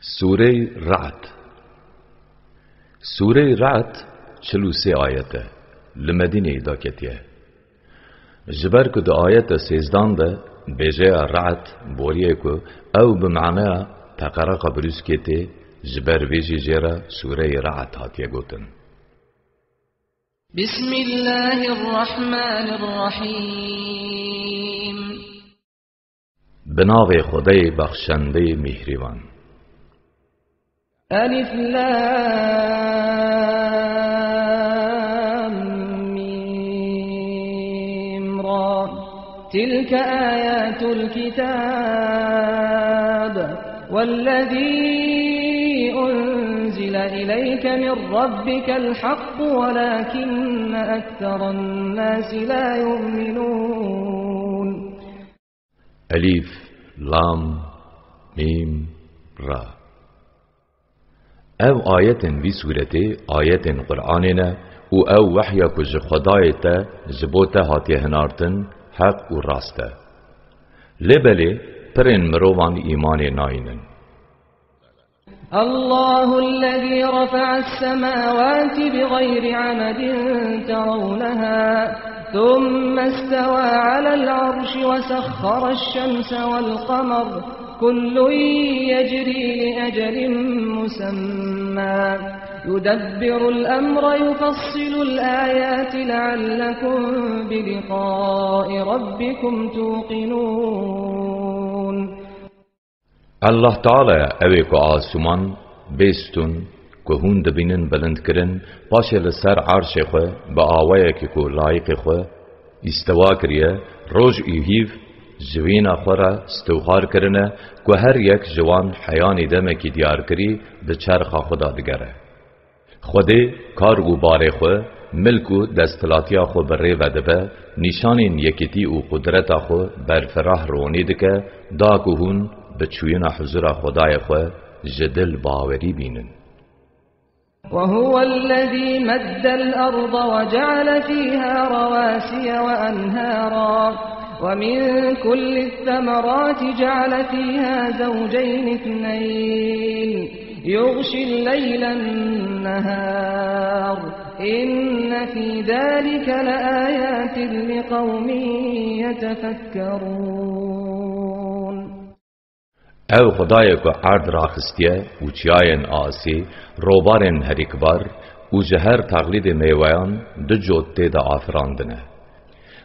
سوره رعد. سوره رعد 43 آیته لمدینه دا کتیه. جبر که دا آیت 13 ده بیجه رعد بوریه که او بمعنی تقرق بروز کتی جبر ویجی جیره سوره رعد هاتیه گوتن. بسم الله الرحمن الرحیم. بناو خدای بخشنده مهربان. الف لام میم را تلك آیات الكتاب والذی أنزل إليك من ربك الحق ولكن أكثر الناس لا يؤمنون. الف لام میم را. او آیتن وی سورته آیتن قرآننا و او وحیا کج خدایتا جبوتا هاتی هنارتن حق و راسته. لبله پرن مروان ایمان ناینن. الله الذي رفع السماوات بغير عمد ترونها ثم استوى على العرش وسخر الشمس والقمر كل يجري لأجل مسمى يدبر الأمر يفصل الآيات لعلكم بلقاء ربكم توقنون. الله تعالی اوی که آسمان بیستون که هون دبینن بلند کرن پاشه لسر عرش خو با آوه که لایق خو استوا کریه روز ایهیو جوین خورا استوخار کرنه که هر یک جوان حیانی دمه که دیار کری به چرخ خدا دگره. خوده کار و باره خو ملک و دستلاتی خو بره و دبه نشانین یکیتی و قدرت خو برفرح رونی دکه دا که هون به چوین حضور خدای خو جدل باوری بینن. وهو الذي مد الأرض وجعل فيها رواسي وأنهارا ومن كل الثمرات جعل فيها زوجين اثنين يغشي الليل النهار إن في ذلك لآيات لقوم يتفكرون. او خدای که عرض راخستیه و چیاین آسی روبارن هریکبار و جهر تقلید میویان دو جوته دا آفراندنه.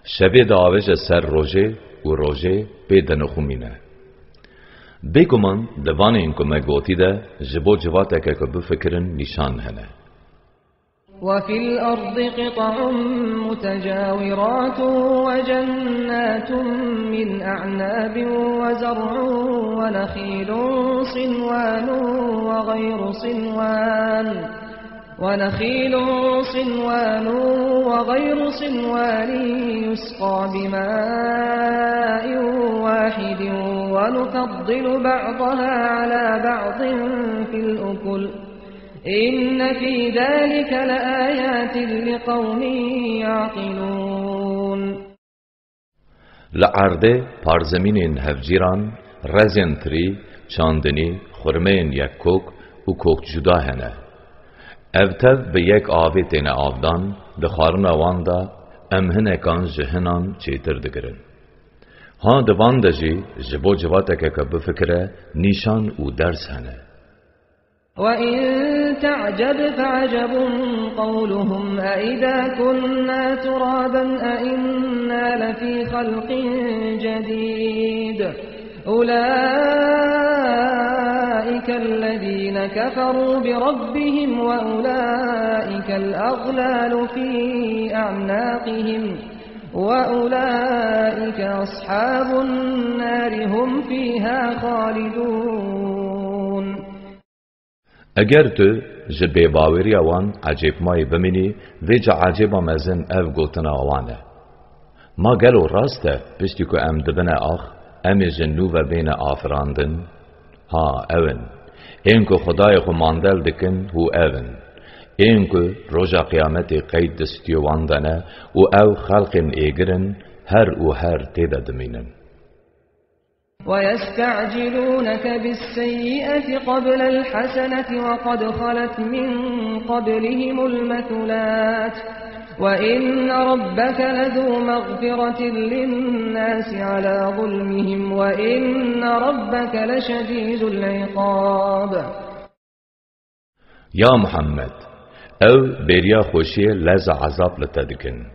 شبه دا آوش سر روژه و روژه به نخومینه. بگمان دوان این که مگوتی ده جبو جواته که بفکرن نشان هنه. وفي الأرض قطع متجاورات وجنات من أعناب وزرع ونخيل صنوان وغير صنوان يسقى بماء واحد ونفضل بعضها على بعض في الأكل إن في ذلك لآيات لقوم يعقلون. لعرده پارزمین هفجیران رزین تری چاندنی خرمین یک کوک و کوک جدا هنه. اوتو به یک آوی تین آفدان دخارن واندا امهنه کان جهنان چیتر دگرن. ها دوان دجی جبو جواتک که بفکره نیشان و درس هنه. وَإِن تَعْجَبْ فَعَجَبٌ قَوْلُهُمْ أَإِذَا كُنَّا تُرَابًا أَإِنَّا لَفِي خَلْقٍ جَدِيدٍ أُولَئِكَ الَّذِينَ كَفَرُوا بِرَبِّهِمْ وَأُولَئِكَ الْأَغْلَالُ فِي أَعْنَاقِهِمْ وَأُولَئِكَ أَصْحَابُ النَّارِ هُمْ فِيهَا خَالِدُونَ. اگر تو جبه باوری آوان عجیب مای بمینی ویجا عجیب مزن او گوتنا آوانه. ما گلو راسته پشتی که ام دبنه آخ ام جنو و بین آفراندن. ها اون این که خدای خو ماندل دکن هو اون این که روژا قیامت قید دستیو واندنه و او خلق ایگرن هر و هر تیده دمینن. ويستعجلونك بالسيئة قبل الحسنة وقد خلت من قبلهم المثلات وإن ربك لذو مغفرة للناس على ظلمهم وإن ربك لشديد العقاب. يا محمد او بریا خوشی لز عذاب لتدکن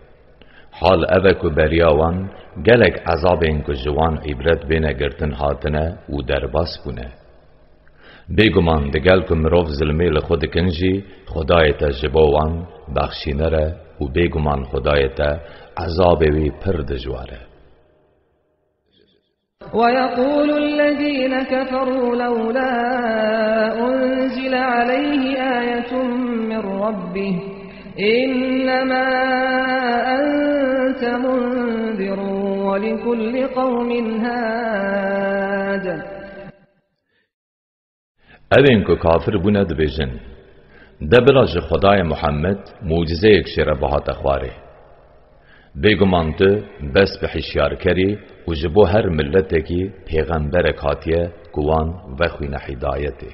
حال اوکو بریاوان گلک عذابین که جوان عبرت بینه گرتن هاتنه و درباس بونه. بگمان دگل که مروف ظلمه لخود کنجی خدایت جبوان بخشینه ره و بگمان خدایت عذابوی پر دجواره. ويقول الذين كفروا لولا أنزل عليه آية من ربه إنما أنت منذر ولكل قوم هاد. اوین که کافر بونه دبیجن دبلاج خدای محمد معجزه یک شیره بهات اخواره بگمان تو بس به حشیار کری و جبو هر ملت کی پیغمبر کاتیه گوان و خوین هدایته.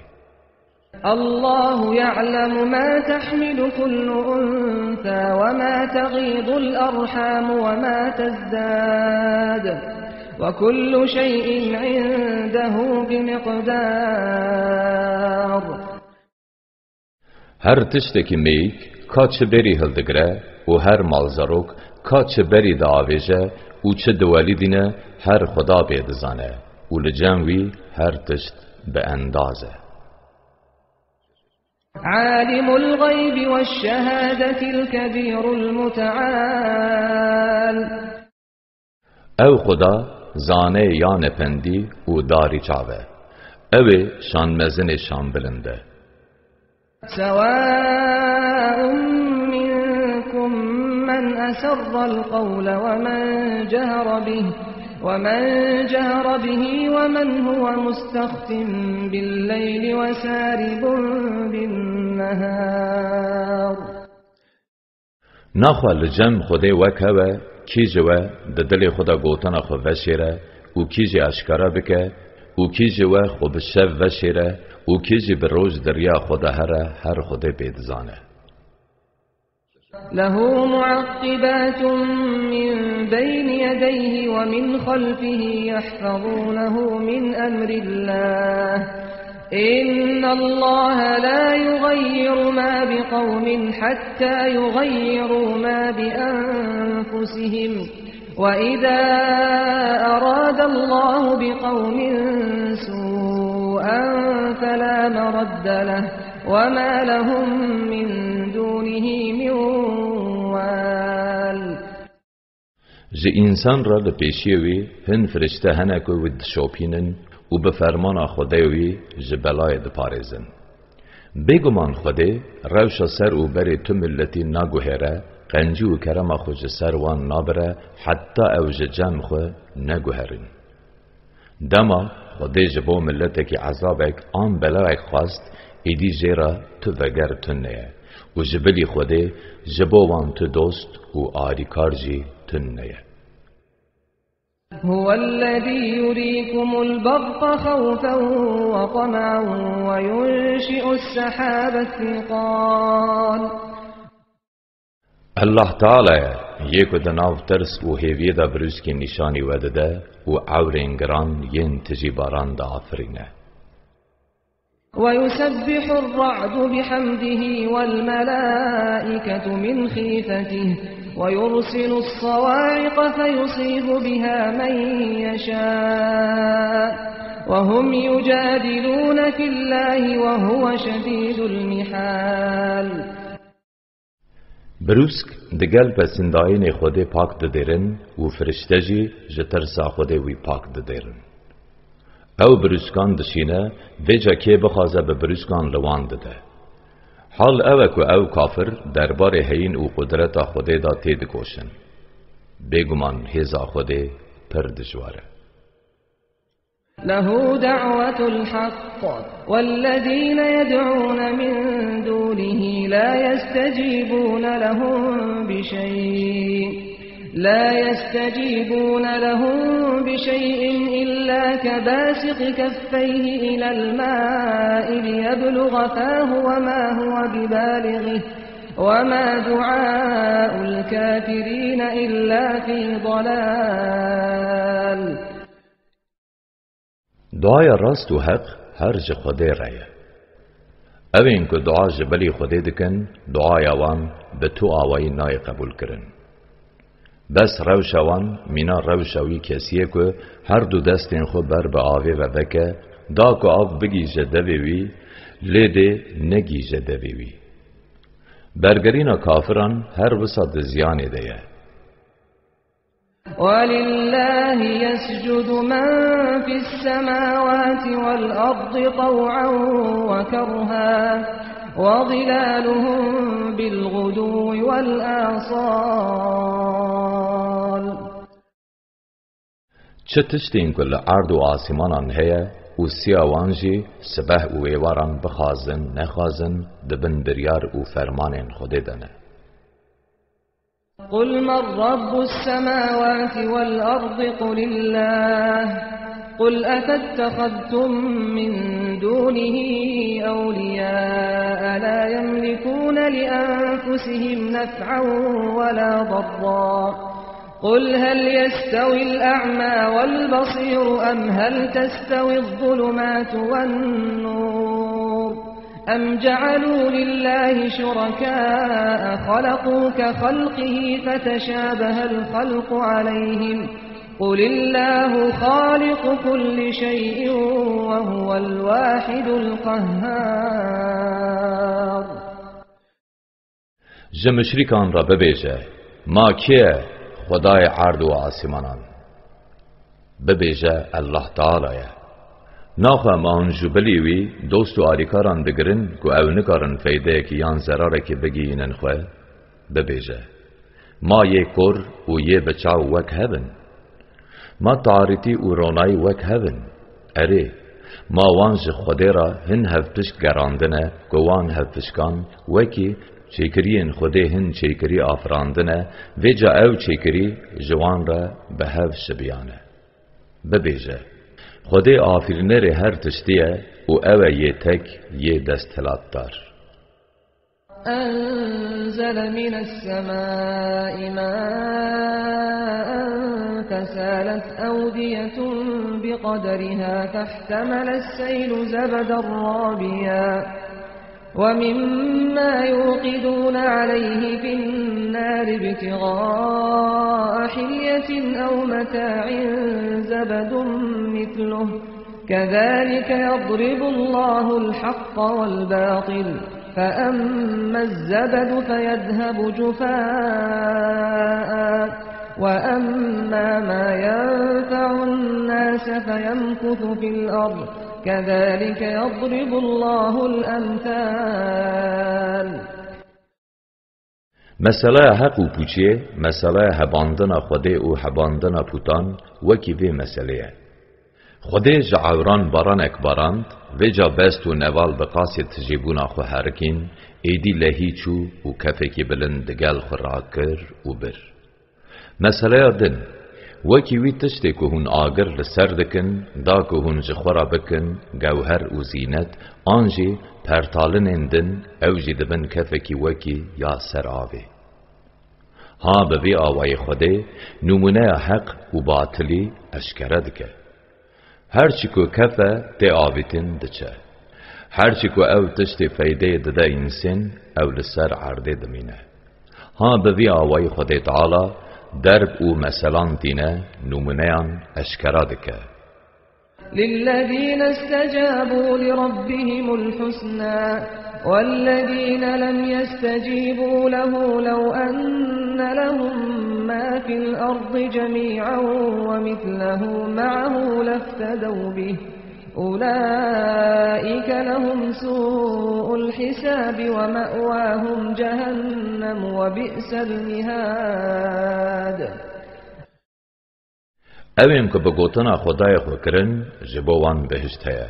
الله يعلم ما تحمل كل أنثى وما تغيض الأرحام وما تزداد وكل شيء عنده بمقدار. هر تشتکی میک کاچ بری هلدگره و هر مالزاروک کاچ بری دا آویجه و چه دوالی دینه هر خدا بیدزانه و لجنوی هر تشت به اندازه. عالم الغيب والشهادة الكبير المتعال. او خدا زانه یان پندی و داری چاوه او شان مزن شان بلنده. سواء منكم من أسر القول ومن جهر به ومن هو مستخف بالليل وسارب بالنهار. نخوا لجم خوده وکوه کی جوه ده دل خدا گوتن خو وشیره و کی جه اشکارا بکه و کی جوه خو بشف وشیره و کی جه بروج دریا خدا هر خوده بیدزانه. له معقبات من بين يديه ومن خلفه يحفظونه من أمر الله إن الله لا يغير ما بقوم حتى يغيروا ما بأنفسهم وإذا أراد الله بقوم سوءا فلا مرد له وما لهم من دونه من وال. جه انسان را لپیشیوی هن فرشته هنکو ود شوپینن و به فرمان خدایوی جه بلای دپارزن. بگمان خوده روشا سر و بری تو ملتی نگوهره قنجی و کرم خوش سر وان نابره حتی او جه جمع خو نگوهرن. دما خوده جبو ملت که عذابک آن بلایک خواست ایدی جیرا تو وگر تنه و جبلی خوده جبوان تو دوست و آریکار جی تنه. هو الذي يريكم البرق خوفا وطمعا وينشئ السحاب الثقال. الله تعالی یکو دناو ترس و هیوی دا بروز کی نشانی ودده و عورین گران ین تجی باران دا آفرینه. ويسبح الرعد بحمده والملائكة من خيفته ويرسل الصواعق فيصيب بها من يشاء وهم يجادلون في الله وهو شديد المحال. بروسک دگل پسنداین خود پاک ددرن و فرشته جی جترسا خود وی پاک ددرن. او بروسکان دشینه ویجا که بخوازه به بروسکان لوان دده. حال اوکو او کافر دربار هین و قدرت خوده دا تید کوشن. بگمان هزا خوده پر دجواره. له دعوة الحق والذين يدعون من دونه لا يستجيبون لهم بشيء لا يستجيبون لهم بشيء إلا كباسط كفيه إلى الماء ليبلغ فاه وما هو ببالغه وما دعاء الكافرين إلا في ضلال. دعای راست و حق هر جه خود رایه. اوین که دعا جبلی خود دکن دعای وان به تو آوایی نای قبول کرن. بس روشوان مینا روشوی کسیه که هر دو دستین خود بر به آوی و بکه دا که آف بگیجه دویوی لیده نگیجه دویوی. برگرین کافران هر وسط زیانی دیه. ولله يسجد من في السماوات والأرض طوعا وكرها وظلالهم بالغدو والآصال. چه تشتین کل ارض و آسمانان هیه و سیاوانجی سبه و ویواران بخازن نخازن دبن بریار و فرمان خوده دنه. قل من رب السماوات والأرض قل الله قل أفاتخذتم من دونه أولياء لا يملكون لأنفسهم نفعا ولا ضرا قل هل يستوي الأعمى والبصير أم هل تستوي الظلمات والنور أم جعلوا لله شركاء خلقوا كخلقه فتشابه الخلق عليهم قل الله خالق كل شيء وهو الواحد القهار. جمشریکان را ببیجه ما کیه خدای عرض و آسمانان. ببیجه الله تعالیه. ناخوا ما هنجو بلیوی دوست و آریکاران بگرن که او نکارن فیده که یان زراره که بگینن خواه. ببیجه ما یه کر و یه بچاو وک هبن. ما تعریتی و رونای وک هبن. اره ما وانج خوده را هن هفتش گراندنه که وان هفتشکان وکی چیکرین خوده هن چیکری آفراندنه و جا او چیکری جوان را به هفش بیانه. ببیجه خوده آفرینه ره هر تشتیه و اوه یه تک یه دستلات دار. أنزل من السماء ماء فسالت أودية بقدرها فاحتمل السيل زبدا رابيا ومما يوقدون عليه في النار ابتغاء حلية أو متاع زبد مثله كذلك يضرب الله الحق والباطل فأما الزبد فيذهب جفاء وأما ما ينفع الناس فيمكث في الأرض كذلك يضرب الله الأمثال. مسئله حق و پوچه مسئله هباندن خوده و هباندن پوتان وکی به مسئله خوده جعوران باران اکبارند و جا بست و نوال بقاسی تجیبونا خو هرکین ایدی لهیچو و کفکی بلند گل خو راکر و بر مسئله دن وکی وی تشتی که هون آگر لسر دکن دا که هون جخورا بکن گوهر و زینت آنجی پرتالن اندن او جی دبن کفکی وکی یا سر آوی ها بوی آوای خوده نمونه حق و باطلی اشکره دکه هرچی که کفه ده آویتن دچه هرچی که او تشتی فیده دده انسان او لسر عرده دمینه ها بوی آوای خوده تعالی درب و مثلان دینه نمونهان اشکره دکه للذين استجابوا لربهم الحسنى والذين لم يستجيبوا له لو أن لهم ما في الأرض جميعا ومثله معه لافتدوا به أولئك لهم سوء الحساب ومأواهم جهنم وبئس المهاد. اویم که بگوتنا خدای خو کرن جبوان بهشت هیا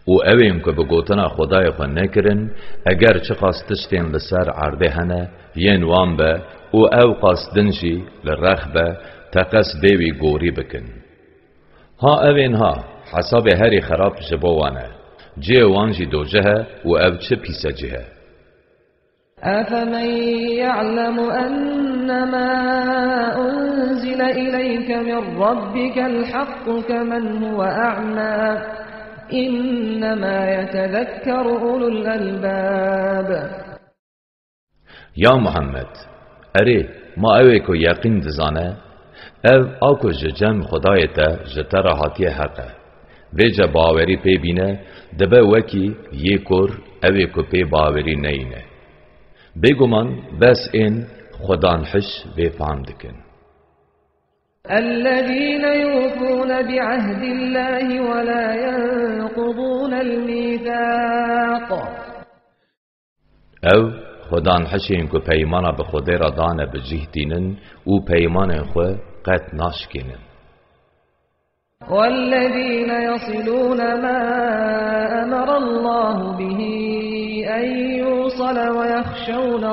و اویم که بگوتنا خدای خو نکرن اگر چه قاستشتین لسر عرده هنه ین وان به و او قاصدن جی لرخبه تقس دیوی گوری بکن. ها اوین ها حساب هری خراب جبوانه جه وانجی دو جهه و او چه پیسه جهه. أفمن يعلم أنما أنزل إليك من ربك الحق كمن هو أعمى إنما يتذكر أولو الألباب. یا محمد اره ما اوه کو یقین دزانه او آکو جم خدایتا جتا راحتی حقه و جا باوری پی بینه دبه وکی یه کور اوه کو پی باوری نینه بگمان بس این خدان حش بفهم دکن. الذين يوفون بعهد الله ولا ينقضون الميثاق. او خدان حشین کو پیمانا به خود را دانه به جهدینن او پیمان خو قد ناشکنن. والذين يصلون ما أمر الله به أن يوصل ويخشون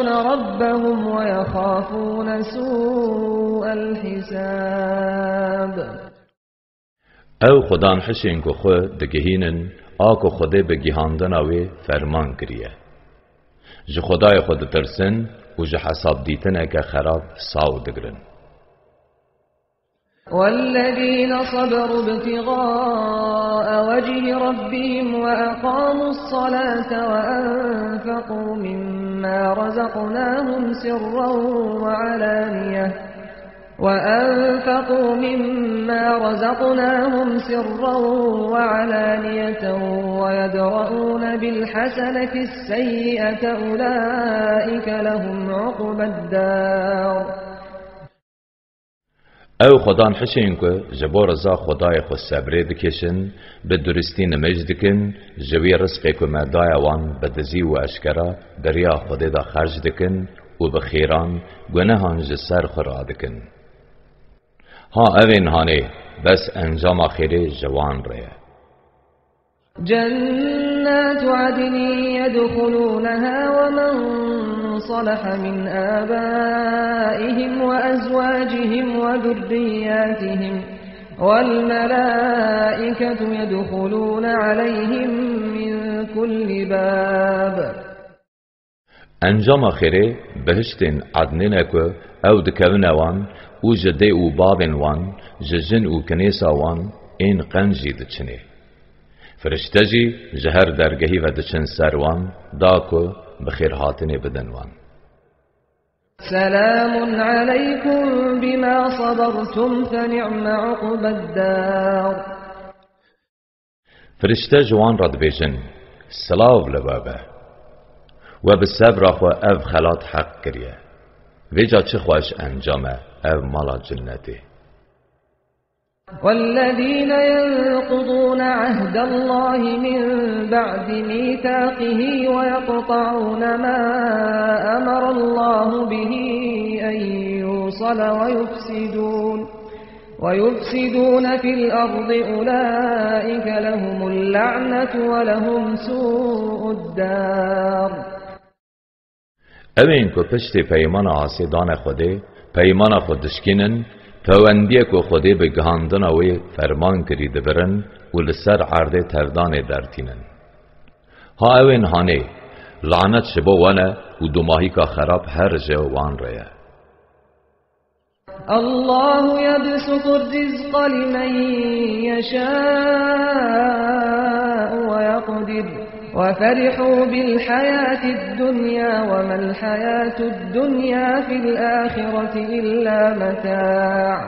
ربهم ويخافون سوء الحساب. او خدان حشین کو خو دگهینن آکو خوده به گیهاندن اوی فرمان کریه جو خدای خود ترسن و جو حساب دیتنه که خراب ساو دگرن. والذين صبروا ابتغاء وجه ربهم وأقاموا الصلاة وأنفقوا مما رزقناهم سرا وعلانية ويدرؤون بالحسنة السيئة أولئك لهم عقبى الدار. او خدان حشین که جبو رضا خدای خود صبره دکشن به درستی نمیج دکن جوی رزقی که مدای وان بدزی و اشکرا دریا خود دا خرج دکن و بخیران گناهان جسر خورا دکن. ها اوین هانه بس انجام آخری جوان ریه. جنات عدن يدخلونها ومن صلح من آبائهم وأزواجهم وذرياتهم والملائكة يدخلون عليهم من كل باب. انجام آخری بهشتین عدنین که او دکون وان او جده او بابن وان ججن او کنیسا وان این قنجی دچنه. فرشتجی جهر درگهی و دچن سروان داکو بخیر هاتنی بدنوان. سلام علیکم بما صبرتم فنعم عقب الدار. فرشته جوان رد بیجن سلاو لبابه و بسبر خو او خلات حق کریه ویجا چه خوش انجامه او مالا جنته. والذين ينقضون عهد الله من بعد ميثاقه ويقطعون ما أمر الله به أن يوصل ويفسدون في الأرض أولئك لهم اللعنة ولهم سوء الدار. اوین که پشت پیمان آسیدان خوده پیمان خودشکنن پوندیه که خوده به گهاندن اوی فرمان کریده برن و لسر عرده تردان درتینن. ها اوین هانه لعنت شبو وانه و دوماهی که خراب هر جو وان ریه. الله يبسط الرزق لمن يشاء ويقدر وفرحوا بالحياة الدنيا وما الحياة الدنيا في الآخرة إلا متاع.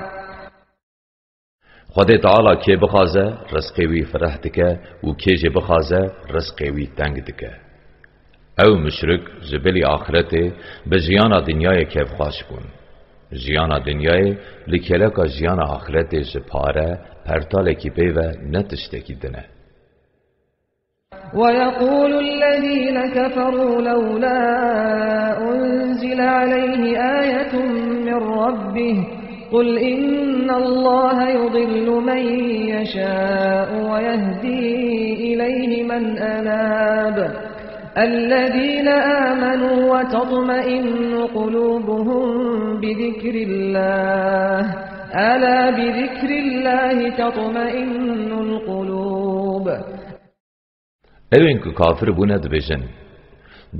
خدا تعالی که بخوازه رزقی وی فرح دکه و که جه بخوازه رزقی وی تنگ دکه. او مشرک جبلی آخرت به جیان دنیای که بخواش کن. جیان دنیای لکلک جیان آخرت جپاره پرتال کی پیوه نتشتکی دنه. ويقول الذين كفروا لولا أنزل عليه آية من ربه قل إن الله يضل من يشاء ويهدي إليه من أناب الذين آمنوا وتطمئن قلوبهم بذكر الله ألا بذكر الله تطمئن القلوب. اوین که کافر بونه دبیجن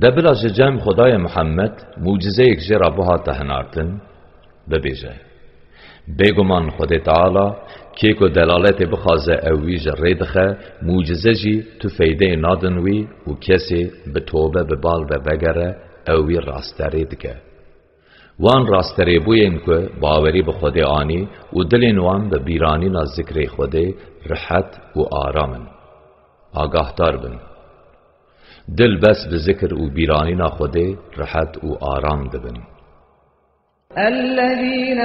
دبلا جم خدای محمد معجزه یک جرا بها تهنارتن ببیجه بگمان خود تعالی که که دلالت بخوازه اوی جره دخه معجزه جی تو فیده نادنوی و کسی به توبه ببال و بگره اوی راستری دکه وان راستری بوین که باوری به خود آنی و دلین وان به بیرانی نا ذکر خود رحت و آرامن آگاهتار بن دل بس به ذکر و بیرانی نا خود رحت و آرام دبن. الذين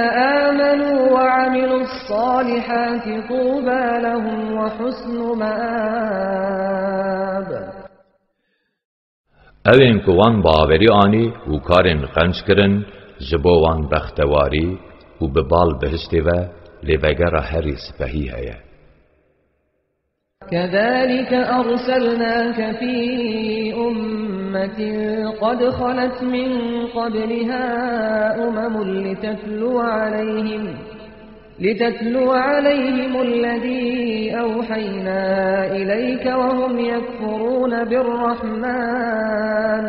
آمنوا وعملوا الصالحات طوبى لهم وحسن مآب. اوین که وان باوری آنی و کارن قنج کرن جبو وان بختواری و ببال بهشتی و لیوگر هری سپهی هیا. كذلك أرسلناك في أمة قد خلت من قبلها لتتلو عليهم الذي أوحينا إليك وهم يكفرون بالرحمن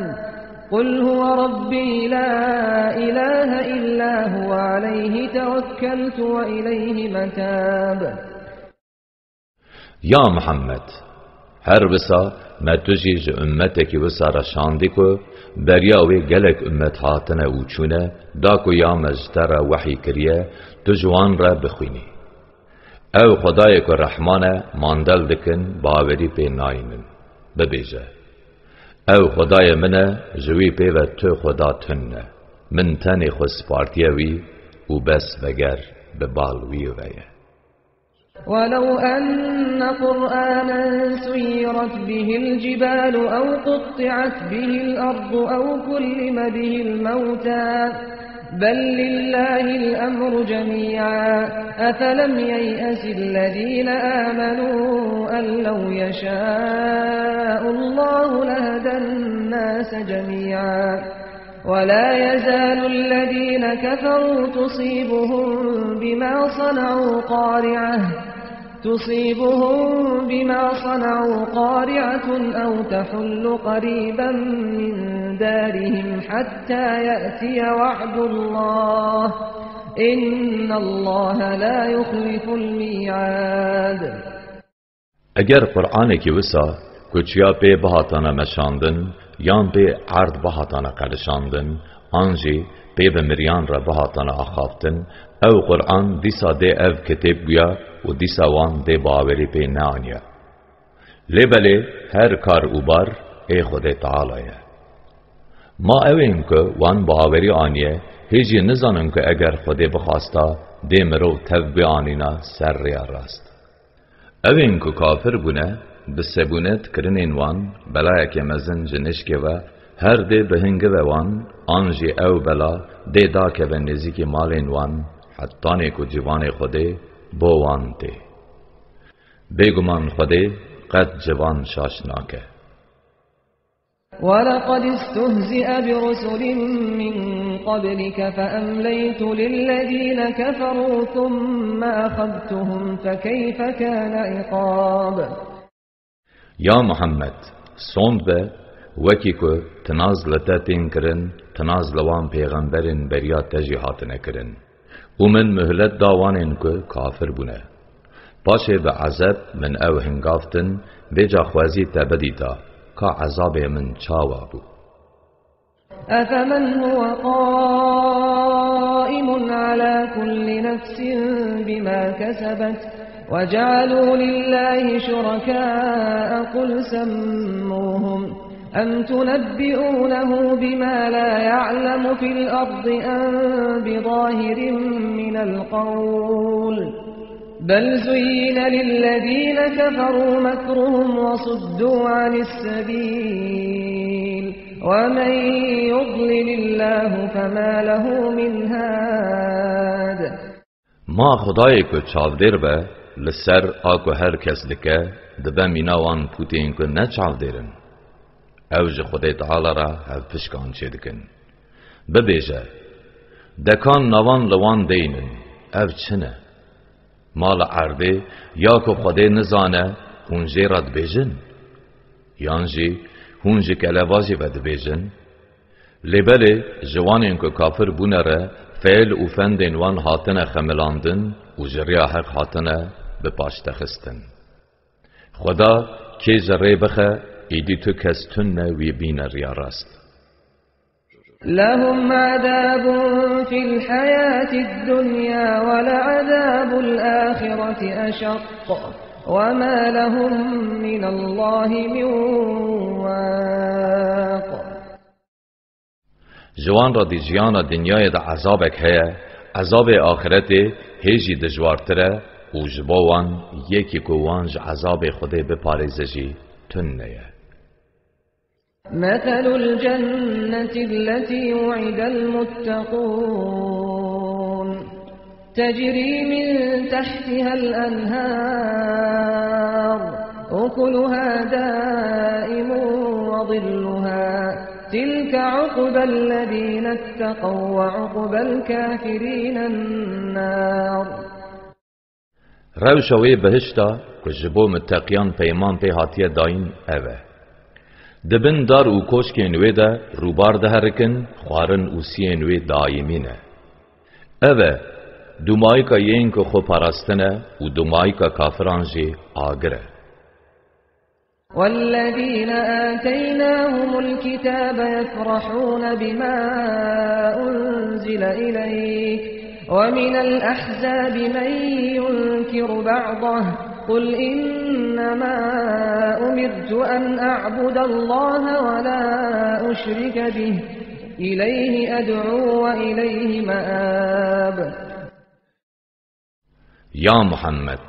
قل هو ربي لا إله إلا هو عليه توكلت وإليه متاب. یا محمد هر بسا ما تجیج امتك وسا رشاندی کو بریاوی گلک امت هاتنه و چونه دا کو یا مجتر وحی کریه تجوان را بخوینی او خدای کو رحمانه ماندل دکن باوری پی ناینن ببیجه او خدای منه جوی پی و تو خدا تنه من تنی خود سپارتیوی و بس وگر ببالوی ویه. ولو أن قرآنا سيرت به الجبال أو قطعت به الأرض أو كلم به الموتى بل لله الأمر جميعا أفلم ييأس الذين آمنوا أن لو يشاء الله لهدى الناس جميعا ولا يزال الذين كفروا تصيبهم بما صنعوا قارعة أو تحل قريبا من دارهم حتى يأتي وعد الله إن الله لا يخلف الميعاد. اگر قرآن کی وسا کچیا پی بهاتانا مشاندن یان پی عرض بهاتانا قلشاندن آنجی پی به مریان را بهاتانا آخافتن او قرآن دیسا دی او کتب بیا و دیسا وان دی باوری پی نانیا لیبلی هر کار اوبار ای خود تعالی ما اوین که وان باوری آنیه هیچی نزانن که اگر خود بخواستا دی مرو تب آنینا سر ریا راست اوین که کافر بونه بسبونت کرنین وان بلای که مزن جنشکه و هر دی بهنگه وان آنجی او بلا دی دا که به نزیک مالین وان حتانه که جوان خوده بو وان دی بگمان خوده قد جوان شاشناکه. ولقد استهزئ برسل من قبلك فأمليت للذين كفروا ثم أخذتهم فكيف كان عقاب. یا محمد سوند به وکی که تنازلتتین کرن تنازلوان پیغمبرین بریا تجیحاتنه کرن و من مهلت داوانین که کافر بونه باشه به عذاب من او هنگافتن بجا خوازی تبدیتا که عذاب من چاوا بو. أفمن هو قائم على كل نفس بما كسبت وجعلوا لله شركاء قل سموهم أم تنبئونه بما لا يعلم في الأرض أم بظاهر من القول بل زين للذين كفروا مكرهم وصدوا عن السبيل ومن يضلل الله فما له من هاد. ما خدای که چاودر به لسر آکو هر کس دکه دبه میناوان پوتین که نه چاودرن اوج خدای تعالی را هف پشکان چه دکن ببیجه دکان نوان لوان دینن او چنه مال عربه یا که خدای نزانه هونجه را دبیجن یانجی هونجه کلواجی و دبیجن لبله جوانین که کافر بونه را فعل و فندین وان هاتنه خملاندن و جریا حق هاتنه بپاش تخستن خدا که جره بخه ایدی تو کستن وی بین ریا راست لهم عذاب في الحياة الدنيا ولعذاب الآخرة أشق وما لهم من الله من واق جوان را دی جیان دنیای دا عذابک هیا عذاب آخرت هیجی دجوارتره و جباوان یکی کوانج عذاب خود بپارزجی تنه مثل الجنة التي وعد المتقون تجري من تحتها الأنهار أكلها دائم وظلها تلك عقبى الذين اتقوا وعقبى الكافرين النار روشوی بهشتا که جبو متقیان پیمان پی هاتیه داین اوه دبن دار و کوشکین وی ده روبار ده هرکن خوارن و سین وی دائمینه اوه دومایی که یین که خو پرستنه و دومایی که کافران جی آگره والذين آتيناهم الكتاب يفرحون بما أنزل إليك ومن الأحزاب من ينكر بعضه قل إنما أمرت أن أعبد الله ولا أشرك به إليه أدعو وإليه مآب يا محمد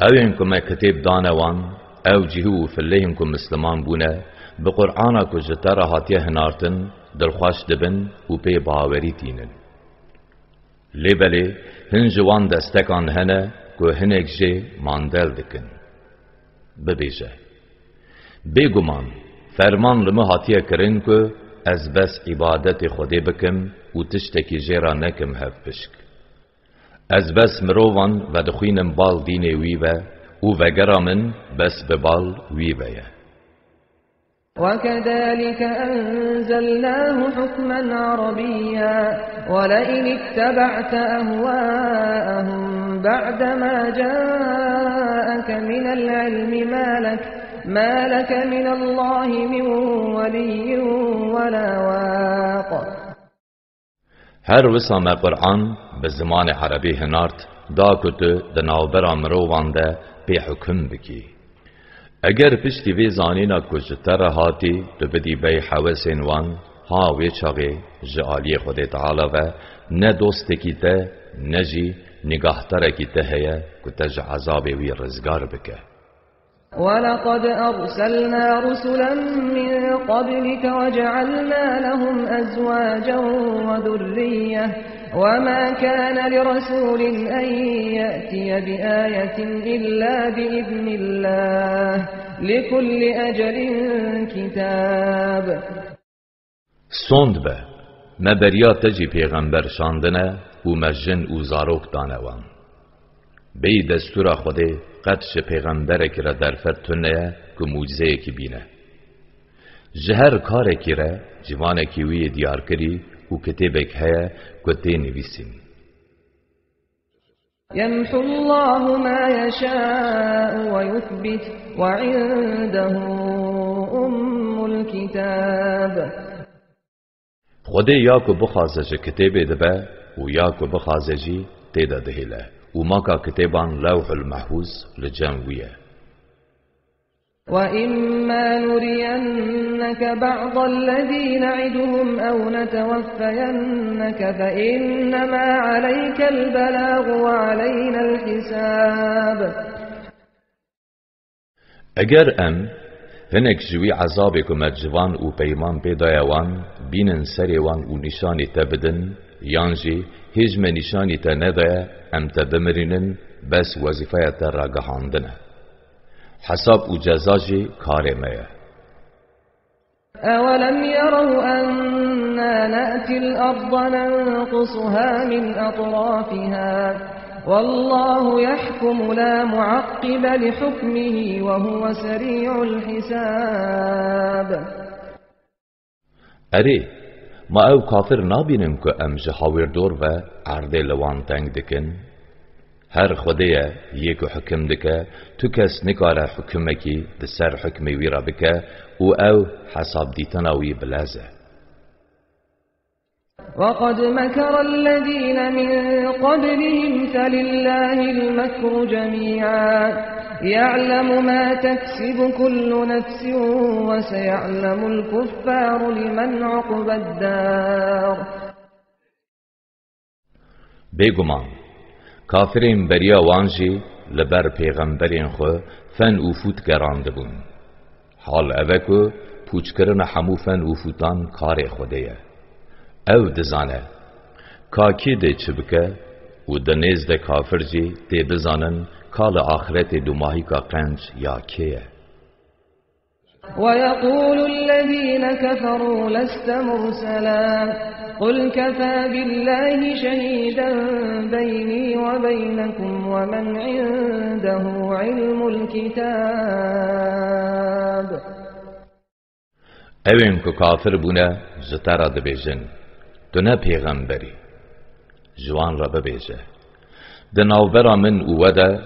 اوینکم کتاب دانوان او جهو فلیهنکم مسلمان بونه بقرآن کو جتر هاتیه هنارتن دلخواش دبن و پی باوری تینن لیبلی هن جوان دستکان هنه که هنک جه ماندل دکن ببیجه بگمان فرمان لما هاتیه کرن که از بس عبادت خودی بکم و تشتکی جیرا نکم هف پشک از بس مروان و دخوینم بال دینه ویوه و وگرا من بس ببال ویوه وكذلك أنزلناه حكما عربيا ولئن اتبعت أهواءهم بعدما جاءك من العلم ما لك من الله من ولي ولا واق هر وسام قرآن به زمان عربی هنارت دا کت دناوبرا مروان ده پی حکم بکی اگر پشتی وی زانینا کجتر هاتی تو بدی بی حوثین وان ها وی چاقی جعالی خود تعالی و نه دوست کی ته نه جی نگاهتر کی ته هیا که تج عذاب وی رزگار بکه ولقد أرسلنا رسلا من قبلك وجعلنا لهم أزواجا وذرية وما كان لرسول أن يأتي بآية إلا بإذن الله لكل أجل كتاب سوند به مبریا تجی پیغمبر شاندنه و مجن و زاروک دانوان بی دستور خوده قدش پیغمبر که را در فتنه که موجزه کی بینه جهر کار کی را جوان کیوی دیار کری و کتبک هیا کتی نویسیم يمحو الله ما يشاء ويثبت وعنده أم الكتاب خود یا که بخوازه کتب دبه و یا که بخوازه جی تیده دهیله و ما که کتبان لوح المحفوظ لجنویه وَإِمَّا نُرِيَنَّكَ بَعْضَ الَّذِي نَعِدُهُمْ أَوْ نَتَوَفَّيَنَّكَ فَإِنَّمَا عَلَيْكَ الْبَلَاغُ وَعَلَيْنَا الْحِسَابُ اگر ام هنک جوی عذابی که مجوان و پیمان پیدایوان بینن سریوان و نشانی تبدن یانجی هیچ نشانی تا ندای ام تبمرینن بس وظیفه تا را گهاندنه حساب و جزاجی کار میه أولم يروا أنا نأتي الأرض ننقصها من أطرافها والله يحكم لا معقب لحكمه وهو سريع الحساب. أري ما او كافر نابينم كو ام جهاوير دور و عرده لوان تنگ دكن هر خديه يكو حكم دكه تو کس نکاره حكمه کی دسر حكمه ويرا بكه و او حساب ديتناوي بلازه. وقد مكر الذين من قبلهم فلله المكر جميعا يعلم ما تكسب كل نفس وسيعلم الكفار لمن عقبى الدار. بيگمان کافرین بریا وانجی لبر پیغمبرین خو فن اوفوت گراند بون. حال اوه که پوچ کرن همو فن اوفوتان کار خوده او دزانه کاکی ده چبکه و دنیز ده کافر جی ده بزانن کال آخرت دوماهی کا قنج یا کیه. ويقول الذين كفروا لست مرسلا قل كفى بالله شهيدا بيني وبينكم ومن عنده علم الكتاب. اوین که کافر بونه زتره ده بیجن تو نه پیغمبری جوان را ببیجه ده نوبرا من اوه ده